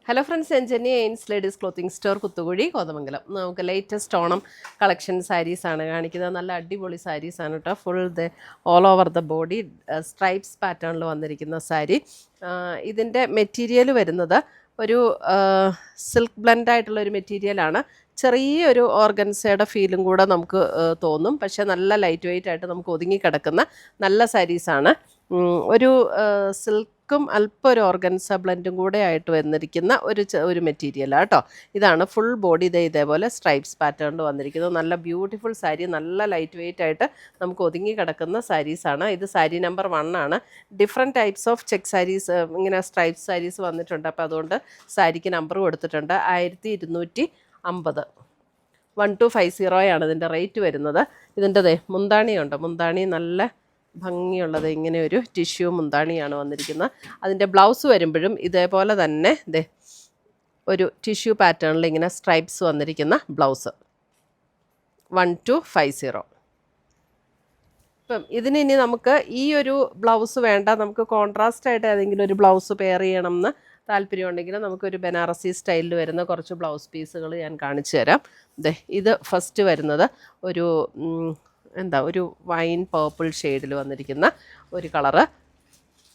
Hello friends, ഞാൻ ജെന്നി എയിൻസ് ladies clothing store Kuthukuzhy Kothamangalam. നമുക്ക് ലേറ്റസ്റ്റ് ഓണം കളക്ഷൻ സാരീസാണ് കാണിക്കുന്നത്. നല്ല അടിപൊളി സാരീസാണ് കേട്ടോ. Full all over the body stripes പാറ്റേണിൽ വന്നിരിക്കുന്ന സാരി. ഇതിൻ്റെ മെറ്റീരിയൽ വരുന്നത് ഒരു സിൽക്ക് ബ്ലെൻഡായിട്ടുള്ള ഒരു മെറ്റീരിയലാണ്. ചെറിയൊരു ഓർഗൻസയുടെ ഫീലും കൂടെ നമുക്ക് തോന്നും. പക്ഷേ നല്ല ലൈറ്റ് വെയ്റ്റ് ആയിട്ട് നമുക്ക് ഒതുങ്ങി കിടക്കുന്ന നല്ല സാരീസാണ്. ഒരു സിൽക്കും അല്പം ഒരു ഓർഗൻസ ബ്ലെൻഡും കൂടെ ആയിട്ട് വന്നിരിക്കുന്ന ഒരു മെറ്റീരിയലാണ് കേട്ടോ. ഇതാണ് ഫുൾ ബോഡി ഇതേപോലെ സ്ട്രൈപ്സ് പാറ്റേണിൽ വന്നിരിക്കുന്നത്. നല്ല ബ്യൂട്ടിഫുൾ സാരി, നല്ല ലൈറ്റ് വെയ്റ്റ് ആയിട്ട് നമുക്ക് ഒതുങ്ങി കിടക്കുന്ന സാരീസാണ്. ഇത് സാരി നമ്പർ 1 ആണ്. Different types of check saris, ഇങ്ങനെ സ്ട്രൈപ്സ് സാരീസ് വന്നിട്ടുണ്ട്. അപ്പോൾ അതുകൊണ്ട് സാരിക്ക് നമ്പർ കൊടുത്തിട്ടുണ്ട്. 1250 1250 ഇതിൻ്റെ റേറ്റ് വരുന്നത്. ഇതിൻ്റെ മുന്താണിയുണ്ട്. മുന്താണി നല്ല ഭംഗിയുള്ളത് ഇങ്ങനെ ഒരു ടിഷ്യൂ മുന്താണിയാണ് വന്നിരിക്കുന്നത്. അതിൻ്റെ ബ്ലൗസ് വരുമ്പോഴും ഇതേപോലെ തന്നെ ഒരു ടിഷ്യൂ പാറ്റേണിൽ ഇങ്ങനെ സ്ട്രൈപ്സ് വന്നിരിക്കുന്ന ബ്ലൗസ്. 1250. ഇപ്പം ഇതിന് ഇനി നമുക്ക് ഈ ഒരു ബ്ലൗസ് വേണ്ട, നമുക്ക് കോൺട്രാസ്റ്റ് ആയിട്ട് ഏതെങ്കിലും ഒരു ബ്ലൗസ് പെയർ ചെയ്യണം എന്ന് താല്പര്യമുണ്ടെങ്കിൽ നമുക്കൊരു ബനാറസി സ്റ്റൈലിൽ വരുന്ന കുറച്ച് ബ്ലൗസ് പീസുകൾ ഞാൻ കാണിച്ചു തരാം. ഇത് ഫസ്റ്റ് വരുന്നത് ഒരു വൈൻ പേർപ്പിൾ ഷെയ്ഡിൽ വന്നിരിക്കുന്ന ഒരു കളറ്.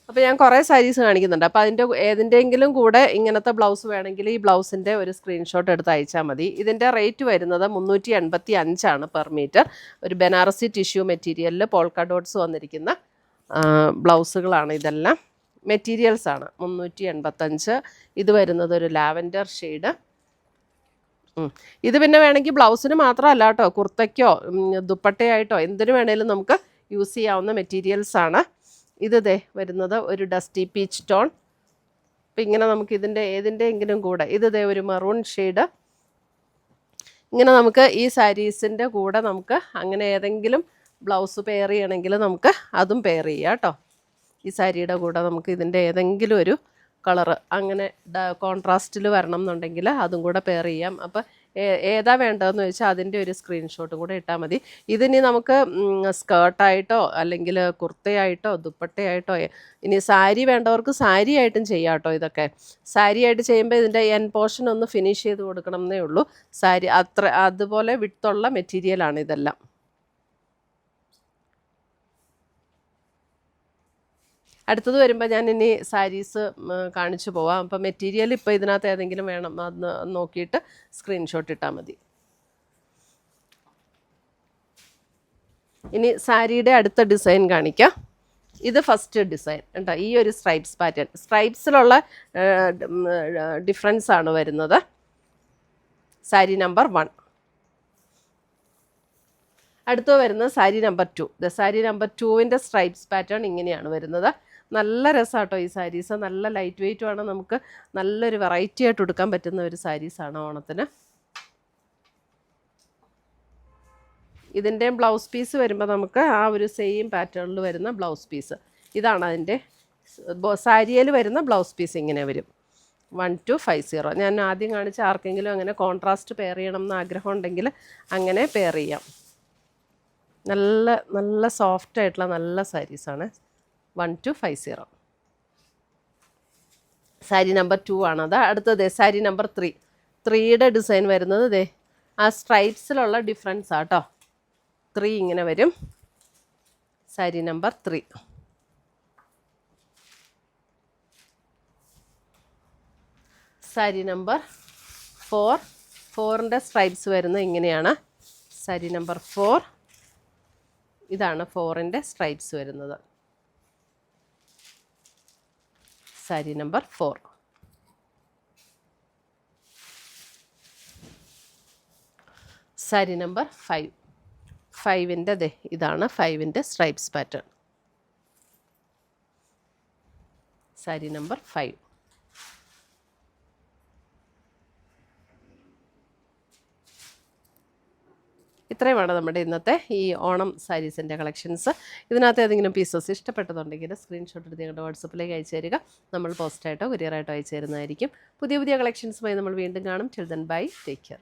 അപ്പോൾ ഞാൻ കുറേ സാരീസ് കാണിക്കുന്നുണ്ട്. അപ്പോൾ അതിൻ്റെ ഏതിൻ്റെയെങ്കിലും കൂടെ ഇങ്ങനത്തെ ബ്ലൗസ് വേണമെങ്കിൽ ഈ ബ്ലൗസിൻ്റെ ഒരു സ്ക്രീൻഷോട്ട് എടുത്ത് അയച്ചാൽ മതി. ഇതിൻ്റെ റേറ്റ് വരുന്നത് 385 പെർ മീറ്റർ. ഒരു ബനാറസി ടിഷ്യൂ മെറ്റീരിയലിൽ പോൾക്ക ഡോട്ട്സ് വന്നിരിക്കുന്ന ബ്ലൗസുകളാണ് ഇതെല്ലാം. മെറ്റീരിയൽസാണ് 385. ഇത് വരുന്നത് ഒരു ലാവൻഡർ ഷെയ്ഡ്. ഇത് പിന്നെ വേണമെങ്കിൽ ബ്ലൗസിന് മാത്രമല്ല കേട്ടോ, കുർത്തയ്ക്കോ ദുപ്പട്ടയായിട്ടോ എന്തിനു വേണേലും നമുക്ക് യൂസ് ചെയ്യാവുന്ന മെറ്റീരിയൽസാണ്. ഇത് വരുന്നത് ഒരു ഡസ്റ്റി പീച്ച് ടോൺ. അപ്പം ഇങ്ങനെ നമുക്ക് ഇതിൻ്റെ ഏതിൻ്റെയെങ്കിലും കൂടെ ഒരു മെറൂൺ ഷെയ്ഡ്. ഇങ്ങനെ നമുക്ക് ഈ സാരീസിൻ്റെ കൂടെ നമുക്ക് അങ്ങനെ ഏതെങ്കിലും ബ്ലൗസ് പെയർ ചെയ്യണമെങ്കിൽ നമുക്ക് അതും പെയർ ചെയ്യാം കേട്ടോ. ഈ സാരിയുടെ കൂടെ നമുക്ക് ഇതിൻ്റെ ഏതെങ്കിലും ഒരു കളറ് അങ്ങനെ കോൺട്രാസ്റ്റിൽ വരണം എന്നുണ്ടെങ്കിൽ അതും കൂടെ പെയർ ചെയ്യാം. അപ്പോൾ ഏതാ വേണ്ടതെന്ന് വെച്ചാൽ അതിൻ്റെ ഒരു സ്ക്രീൻഷോട്ടും കൂടെ ഇട്ടാൽ മതി. ഇതിനി നമുക്ക് സ്കേർട്ടായിട്ടോ അല്ലെങ്കിൽ കുർത്തയായിട്ടോ ദുപ്പട്ടയായിട്ടോ, ഇനി സാരി വേണ്ടവർക്ക് സാരി ആയിട്ടും ചെയ്യാം കേട്ടോ. ഇതൊക്കെ സാരി ആയിട്ട് ചെയ്യുമ്പോൾ ഇതിൻ്റെ എൻ പോർഷൻ ഒന്ന് ഫിനിഷ് ചെയ്ത് കൊടുക്കണം എന്നേ ഉള്ളൂ. സാരി അതുപോലെ വിട്ടുള്ള മെറ്റീരിയലാണ് ഇതെല്ലാം. അടുത്തത് വരുമ്പോൾ ഞാൻ ഇനി സാരീസ് കാണിച്ചു പോവാം. അപ്പോൾ മെറ്റീരിയൽ ഇപ്പോൾ ഇതിനകത്ത് ഏതെങ്കിലും വേണം അത് നോക്കിയിട്ട് സ്ക്രീൻഷോട്ട് ഇട്ടാൽ മതി. ഇനി സാരിയുടെ അടുത്ത ഡിസൈൻ കാണിക്കാം. ഇത് ഫസ്റ്റ് ഡിസൈൻ കേട്ടോ. ഈ ഒരു സ്ട്രൈപ്സ് പാറ്റേൺ, സ്ട്രൈപ്സിലുള്ള ഡിഫറൻസ് ആണ് വരുന്നത്. സാരി നമ്പർ 1. അടുത്ത് വരുന്നത് സാരി നമ്പർ 2. സാരി നമ്പർ 2വിൻ്റെ സ്ട്രൈപ്സ് പാറ്റേൺ ഇങ്ങനെയാണ് വരുന്നത്. നല്ല രസമാട്ടോ ഈ സാരീസ്. നല്ല ലൈറ്റ് വെയ്റ്റുമാണ്. നമുക്ക് നല്ലൊരു വെറൈറ്റി ആയിട്ട് എടുക്കാൻ പറ്റുന്ന ഒരു സാരീസാണ് ഓണത്തിന്. ഇതിൻ്റെയും ബ്ലൗസ് പീസ് വരുമ്പോൾ നമുക്ക് ആ ഒരു സെയിം പാറ്റേണിൽ വരുന്ന ബ്ലൗസ് പീസ്. ഇതാണ് അതിൻ്റെ സാരിയിൽ വരുന്ന ബ്ലൗസ് പീസ്. ഇങ്ങനെ വരും. 1250. ഞാൻ ആദ്യം കാണിച്ച ആർക്കെങ്കിലും അങ്ങനെ കോൺട്രാസ്റ്റ് പെയർ ചെയ്യണം എന്ന് ആഗ്രഹം ഉണ്ടെങ്കിൽ അങ്ങനെ പെയർ ചെയ്യാം. നല്ല നല്ല സോഫ്റ്റ് ആയിട്ടുള്ള നല്ല സാരീസാണ്. 1250. സാരി നമ്പർ 2 ആണത്. അടുത്തത് സാരി നമ്പർ 3. 3യുടെ ഡിസൈൻ വരുന്നത് ആ സ്ട്രൈപ്സിലുള്ള ഡിഫറൻസ് ആട്ടോ. 3 ഇങ്ങനെ വരും. സാരി നമ്പർ 3. സാരി നമ്പർ 4. 4ൻ്റെ സ്ട്രൈപ്സ് വരുന്നത് ഇങ്ങനെയാണ്. സാരി നമ്പർ 4. ഇതാണ് 4ൻ്റെ സ്ട്രൈപ്സ് വരുന്നത്. സാരി നമ്പർ 4. സാരി നമ്പർ 5. 5ൻ്റെ ഇതാണ് 5ൻ്റെ സ്ട്രൈപ്സ് പാറ്റേൺ. സാരി നമ്പർ 5. ഇത്രയുമാണ് നമ്മുടെ ഇന്നത്തെ ഈ ഓണം സാരീസിൻ്റെ കളക്ഷൻസ്. ഇതിനകത്ത് ഏതെങ്കിലും പീസസ് ഇഷ്ടപ്പെട്ടതുണ്ടെങ്കിൽ സ്ക്രീൻഷോട്ട് എടുത്ത് ഞങ്ങളുടെ വാട്സപ്പിലേക്ക് അയച്ചു തരിക. നമ്മൾ പോസ്റ്റായിട്ടോ കൊറിയറായിട്ടോ അയച്ചു തരുന്നതായിരിക്കും. പുതിയ കളക്ഷൻസുമായി നമ്മൾ വീണ്ടും കാണും. Till then bye, take care.